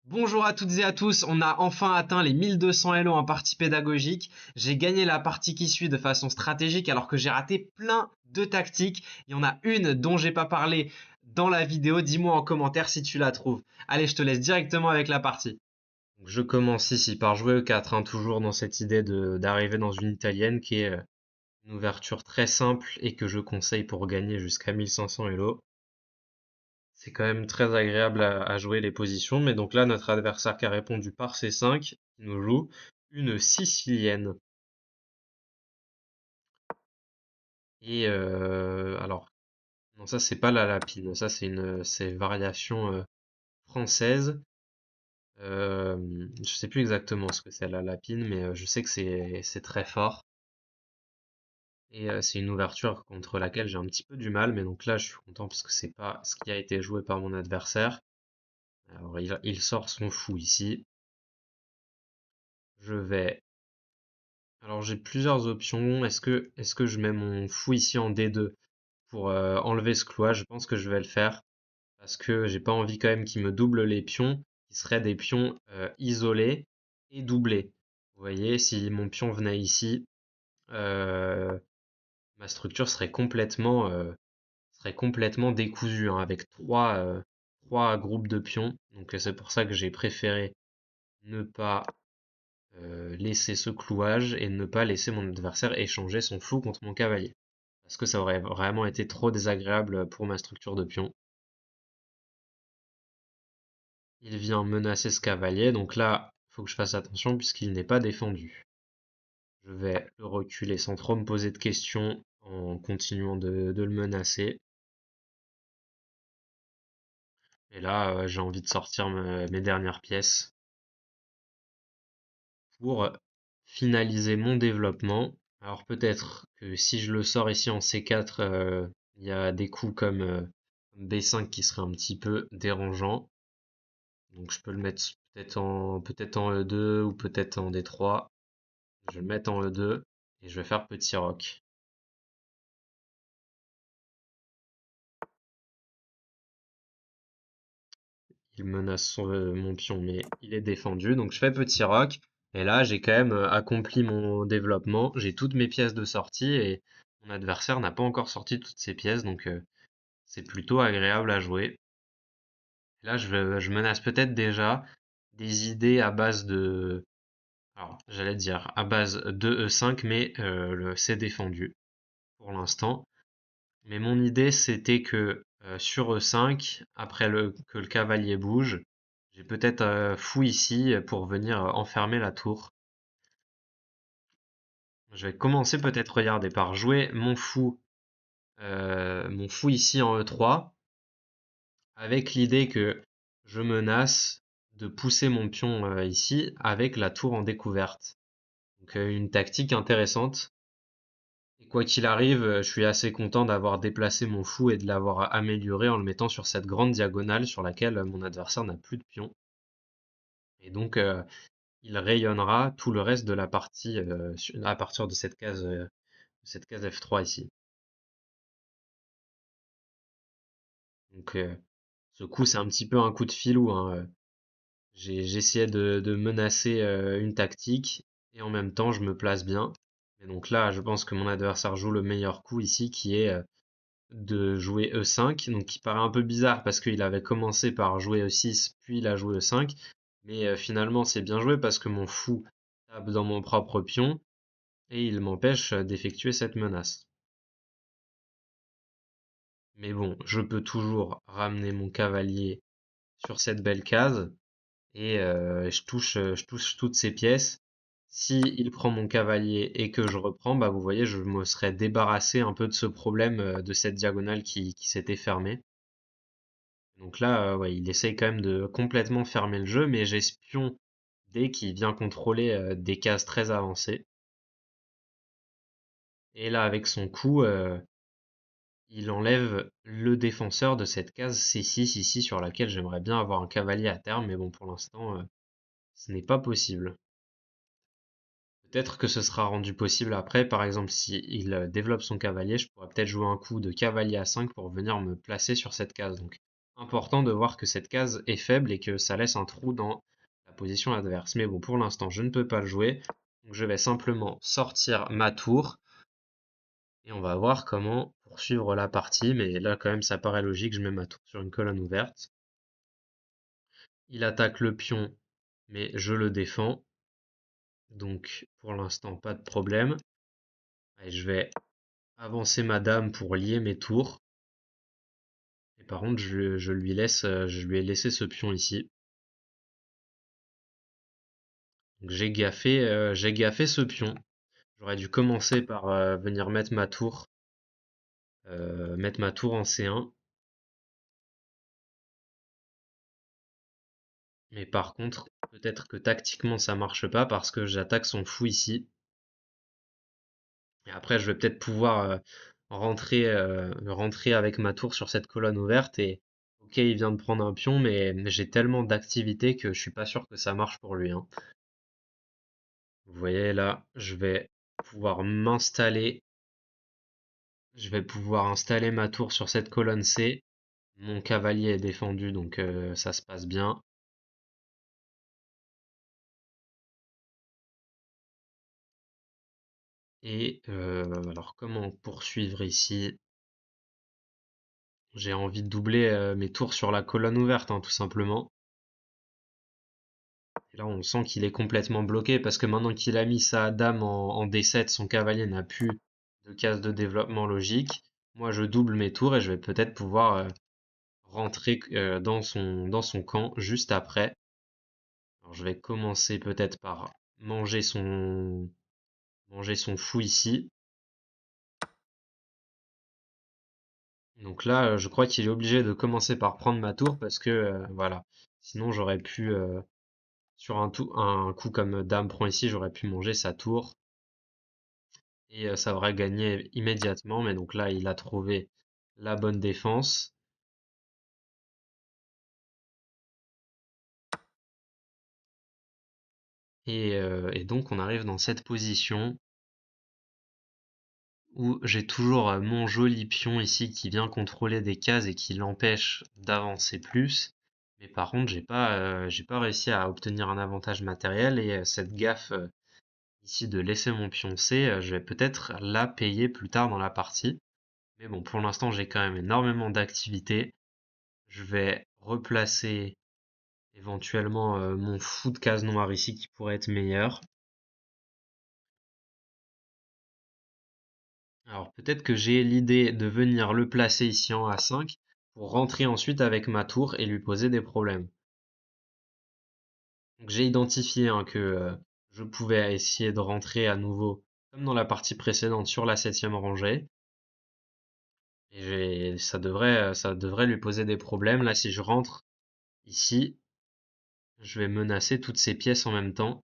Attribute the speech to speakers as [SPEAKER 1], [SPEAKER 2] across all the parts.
[SPEAKER 1] Bonjour à toutes et à tous, on a enfin atteint les 1200 Elo en partie pédagogique. J'ai gagné la partie qui suit de façon stratégique alors que j'ai raté plein de tactiques. Il y en a une dont j'ai pas parlé dans la vidéo, dis-moi en commentaire si tu la trouves. Allez, je te laisse directement avec la partie. Donc, je commence ici par jouer E4, hein, toujours dans cette idée d'arriver dans une italienne qui est une ouverture très simple et que je conseille pour gagner jusqu'à 1500 Elo. C'est quand même très agréable à jouer les positions, mais donc là, notre adversaire qui a répondu par C5, qui nous joue une sicilienne. Et alors, non, ça c'est pas la lapine, ça c'est variation française. Je sais plus exactement ce que c'est la lapine, mais je sais que c'est très fort. Et c'est une ouverture contre laquelle j'ai un petit peu du mal, mais donc là je suis content parce que c'est pas ce qui a été joué par mon adversaire. Alors il sort son fou ici. Je vais Alors j'ai plusieurs options. Est-ce que je mets mon fou ici en D2 pour enlever ce clouage? Je pense que je vais le faire parce que j'ai pas envie quand même qu'il me double les pions, qui seraient des pions isolés et doublés. Vous voyez, si mon pion venait ici, euh, ma structure serait complètement décousue, hein, avec trois groupes de pions. Donc c'est pour ça que j'ai préféré ne pas laisser ce clouage et ne pas laisser mon adversaire échanger son fou contre mon cavalier. Parce que ça aurait vraiment été trop désagréable pour ma structure de pion. Il vient menacer ce cavalier, donc là, il faut que je fasse attention puisqu'il n'est pas défendu. Je vais le reculer sans trop me poser de questions en continuant de le menacer. Et là, j'ai envie de sortir mes dernières pièces pour finaliser mon développement. Alors peut-être que si je le sors ici en C4, il y a des coups comme B5 qui seraient un petit peu dérangeants. Donc je peux le mettre peut-être en E2 ou peut-être en D3. Je vais le mettre en E2 et je vais faire petit roc. Il menace mon pion, mais il est défendu. Donc je fais petit roc. Et là, j'ai quand même accompli mon développement. J'ai toutes mes pièces de sortie et mon adversaire n'a pas encore sorti toutes ses pièces. Donc c'est plutôt agréable à jouer. Là, je menace peut-être déjà des idées à base de... Alors, j'allais dire à base de E5, mais c'est défendu pour l'instant. Mais mon idée, c'était que sur E5, après que le cavalier bouge, j'ai peut-être fou ici pour venir enfermer la tour. Je vais commencer peut-être, regarder, par jouer mon fou ici en E3, avec l'idée que je menace de pousser mon pion ici avec la tour en découverte. Donc une tactique intéressante. Et quoi qu'il arrive, je suis assez content d'avoir déplacé mon fou et de l'avoir amélioré en le mettant sur cette grande diagonale sur laquelle mon adversaire n'a plus de pion. Et donc il rayonnera tout le reste de la partie à partir de cette case F3 ici. Donc ce coup c'est un petit peu un coup de filou, hein. J'essayais de menacer une tactique et en même temps je me place bien. Et donc là je pense que mon adversaire joue le meilleur coup ici qui est de jouer E5, donc qui paraît un peu bizarre parce qu'il avait commencé par jouer E6 puis il a joué E5, mais finalement c'est bien joué parce que mon fou tape dans mon propre pion et il m'empêche d'effectuer cette menace. Mais bon, je peux toujours ramener mon cavalier sur cette belle case et je touche toutes ces pièces. Si il prend mon cavalier et que je reprends, bah vous voyez, je me serais débarrassé un peu de ce problème de cette diagonale qui s'était fermée. Donc là, ouais, il essaye quand même de complètement fermer le jeu, mais j'ai ce pion D qui vient contrôler des cases très avancées. Et là, avec son coup, il enlève le défenseur de cette case C6 ici sur laquelle j'aimerais bien avoir un cavalier à terme, mais bon, pour l'instant, ce n'est pas possible. Peut-être que ce sera rendu possible après, par exemple, si il développe son cavalier, je pourrais peut-être jouer un coup de cavalier à 5 pour venir me placer sur cette case. Donc important de voir que cette case est faible et que ça laisse un trou dans la position adverse. Mais bon, pour l'instant, je ne peux pas le jouer. Donc je vais simplement sortir ma tour et on va voir comment poursuivre la partie. Mais là, quand même, ça paraît logique. Je mets ma tour sur une colonne ouverte. Il attaque le pion, mais je le défends. Donc pour l'instant, pas de problème. Et je vais avancer ma dame pour lier mes tours. Et par contre, je lui ai laissé ce pion ici. Donc j'ai gaffé ce pion. J'aurais dû commencer par venir mettre ma tour en C1. Mais par contre, peut-être que tactiquement ça marche pas parce que j'attaque son fou ici. Et après, je vais peut-être pouvoir rentrer avec ma tour sur cette colonne ouverte. Et ok, il vient de prendre un pion, mais j'ai tellement d'activité que je suis pas sûr que ça marche pour lui, hein. Vous voyez là, je vais pouvoir installer ma tour sur cette colonne C. Mon cavalier est défendu, donc ça se passe bien. Et alors comment poursuivre ici? J'ai envie de doubler mes tours sur la colonne ouverte, hein, tout simplement. Et là, on sent qu'il est complètement bloqué parce que maintenant qu'il a mis sa dame en D7, son cavalier n'a plus de case de développement logique. Moi, je double mes tours et je vais peut-être pouvoir rentrer dans son camp juste après. Alors, je vais commencer peut-être par manger son fou ici. Donc là, je crois qu'il est obligé de commencer par prendre ma tour parce que voilà. Sinon, j'aurais pu sur un coup comme dame prend ici, j'aurais pu manger sa tour et ça aurait gagné immédiatement. Mais donc là, il a trouvé la bonne défense. Et donc on arrive dans cette position où j'ai toujours mon joli pion ici qui vient contrôler des cases et qui l'empêche d'avancer plus. Mais par contre, j'ai pas réussi à obtenir un avantage matériel et cette gaffe ici de laisser mon pion C, je vais peut-être la payer plus tard dans la partie. Mais bon, pour l'instant, j'ai quand même énormément d'activité. Je vais replacer éventuellement mon fou de case noire ici qui pourrait être meilleur. Alors peut-être que j'ai l'idée de venir le placer ici en A5 pour rentrer ensuite avec ma tour et lui poser des problèmes. Donc j'ai identifié hein, que je pouvais essayer de rentrer à nouveau, comme dans la partie précédente, sur la septième rangée. Et ça devrait lui poser des problèmes. Là, si je rentre ici, je vais menacer toutes ces pièces en même temps.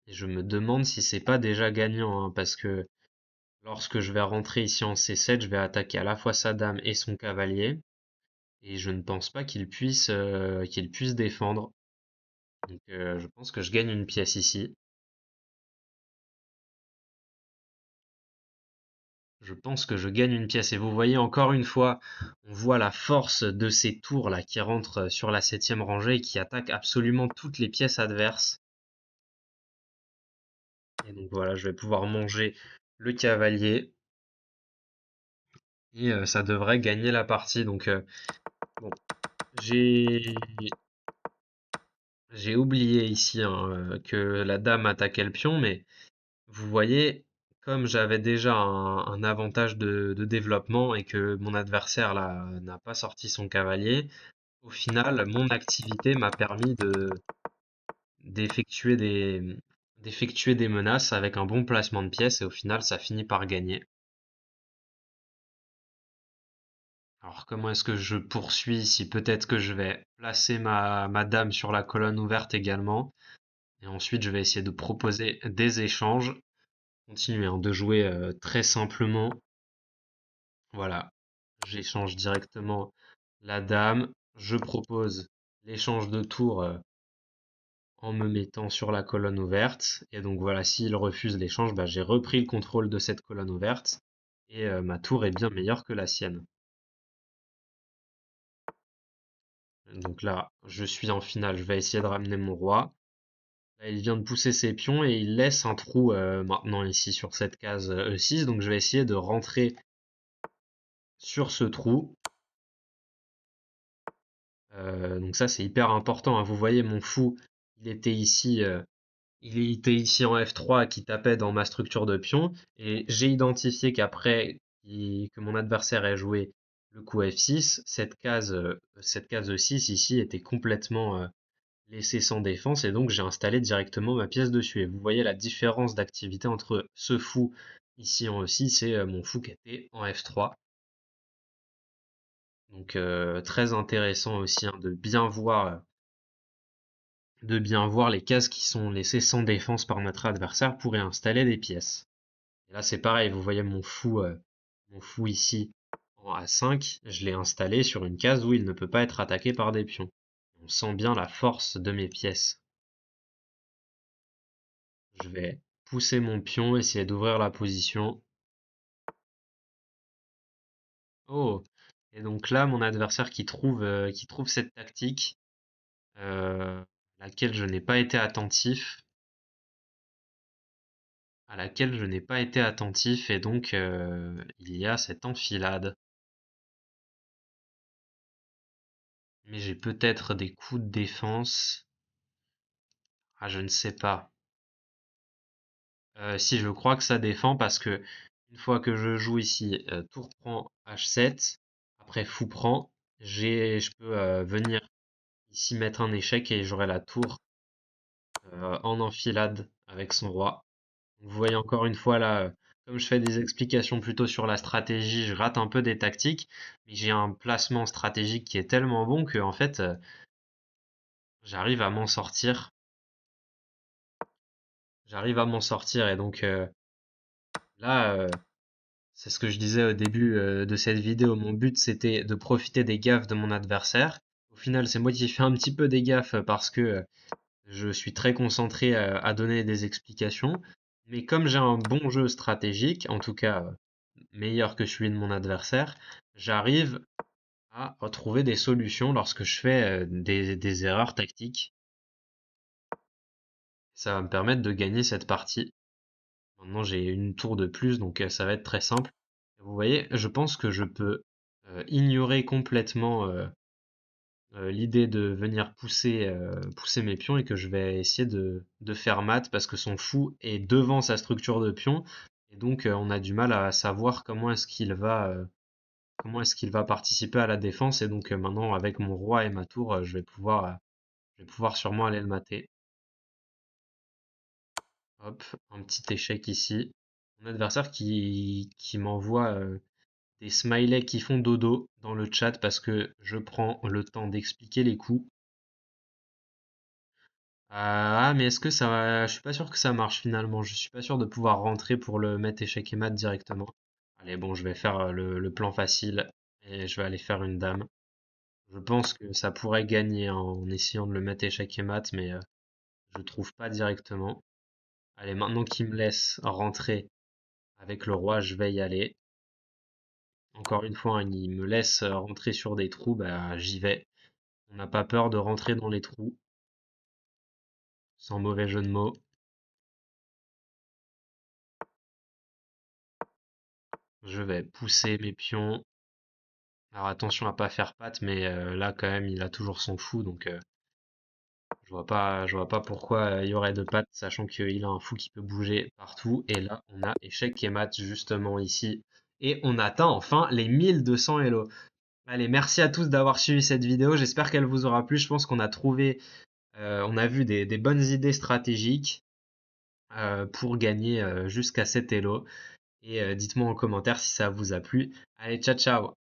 [SPEAKER 1] Et je me demande si c'est pas déjà gagnant, hein, parce que lorsque je vais rentrer ici en C7, je vais attaquer à la fois sa dame et son cavalier. Et je ne pense pas qu'il puisse défendre. Donc je pense que je gagne une pièce ici. Je pense que je gagne une pièce. Et vous voyez encore une fois, on voit la force de ces tours là qui rentrent sur la septième rangée et qui attaquent absolument toutes les pièces adverses. Et donc voilà, je vais pouvoir manger le cavalier. Et ça devrait gagner la partie. Donc bon, j'ai j'ai oublié ici hein, que la dame attaquait le pion, mais vous voyez, comme j'avais déjà un avantage de développement et que mon adversaire là n'a pas sorti son cavalier, au final, mon activité m'a permis d'effectuer d'effectuer des menaces avec un bon placement de pièces et au final, ça finit par gagner. Alors comment est-ce que je poursuis ici? Peut-être que je vais placer ma dame sur la colonne ouverte également. Et ensuite, je vais essayer de proposer des échanges. Continuer hein, de jouer très simplement. Voilà, j'échange directement la dame. Je propose l'échange de tours en me mettant sur la colonne ouverte. Et donc voilà, s'il refuse l'échange, bah, j'ai repris le contrôle de cette colonne ouverte. Et ma tour est bien meilleure que la sienne. Donc là, je suis en finale, je vais essayer de ramener mon roi. Là, il vient de pousser ses pions et il laisse un trou maintenant ici sur cette case E6. Donc je vais essayer de rentrer sur ce trou. Donc ça, c'est hyper important, hein. Vous voyez, mon fou, il était ici, il était ici en F3 qui tapait dans ma structure de pion. Et j'ai identifié qu'après que mon adversaire ait joué le coup F6, cette case E6 ici était complètement laissée sans défense. Et donc j'ai installé directement ma pièce dessus. Et vous voyez la différence d'activité entre ce fou ici en E6 et mon fou qui était en F3. Donc très intéressant aussi, hein, de bien voir les cases qui sont laissées sans défense par notre adversaire pour y installer des pièces. Et là c'est pareil, vous voyez mon fou ici en A5, je l'ai installé sur une case où il ne peut pas être attaqué par des pions. On sent bien la force de mes pièces. Je vais pousser mon pion, essayer d'ouvrir la position. Oh! Et donc là, mon adversaire qui trouve cette tactique, laquelle je n'ai pas été attentif, à laquelle je n'ai pas été attentif, et donc il y a cette enfilade. Mais j'ai peut-être des coups de défense. Ah, je ne sais pas. Si, je crois que ça défend parce que une fois que je joue ici, tour prend H7, après fou prend, je peux venir ici mettre un échec et j'aurai la tour en enfilade avec son roi. Vous voyez encore une fois là, comme je fais des explications plutôt sur la stratégie, je rate un peu des tactiques, mais j'ai un placement stratégique qui est tellement bon que en fait, j'arrive à m'en sortir. J'arrive à m'en sortir et donc là, c'est ce que je disais au début de cette vidéo. Mon but c'était de profiter des gaffes de mon adversaire. Au final, c'est moi qui fais un petit peu des gaffes parce que je suis très concentré à donner des explications. Mais comme j'ai un bon jeu stratégique, en tout cas meilleur que celui de mon adversaire, j'arrive à trouver des solutions lorsque je fais des erreurs tactiques. Ça va me permettre de gagner cette partie. Maintenant, j'ai une tour de plus, donc ça va être très simple. Vous voyez, je pense que je peux ignorer complètement l'idée de venir pousser mes pions et que je vais essayer de faire mat parce que son fou est devant sa structure de pion. Et donc, on a du mal à savoir comment est-ce qu'il va participer à la défense. Et donc, maintenant, avec mon roi et ma tour, je vais pouvoir sûrement aller le mater. Hop, un petit échec ici. Mon adversaire qui m'envoie des smileys qui font dodo dans le chat parce que je prends le temps d'expliquer les coups. Ah, mais est-ce que ça va... Je suis pas sûr que ça marche finalement. Je suis pas sûr de pouvoir rentrer pour le mettre échec et mat directement. Allez, bon, je vais faire le plan facile et je vais aller faire une dame. Je pense que ça pourrait gagner en essayant de le mettre échec et mat, mais je trouve pas directement. Allez, maintenant qu'il me laisse rentrer avec le roi, je vais y aller. Encore une fois, hein, il me laisse rentrer sur des trous, bah j'y vais. On n'a pas peur de rentrer dans les trous, sans mauvais jeu de mots. Je vais pousser mes pions. Alors attention à pas faire patte, mais là quand même il a toujours son fou, donc je vois pas pourquoi il y aurait de patte, sachant qu'il a un fou qui peut bouger partout. Et là on a échec et mat justement ici. Et on atteint enfin les 1200 Elo. Allez, merci à tous d'avoir suivi cette vidéo. J'espère qu'elle vous aura plu. Je pense qu'on a trouvé, on a vu des bonnes idées stratégiques pour gagner jusqu'à 7 Elo. Et dites-moi en commentaire si ça vous a plu. Allez, ciao ciao!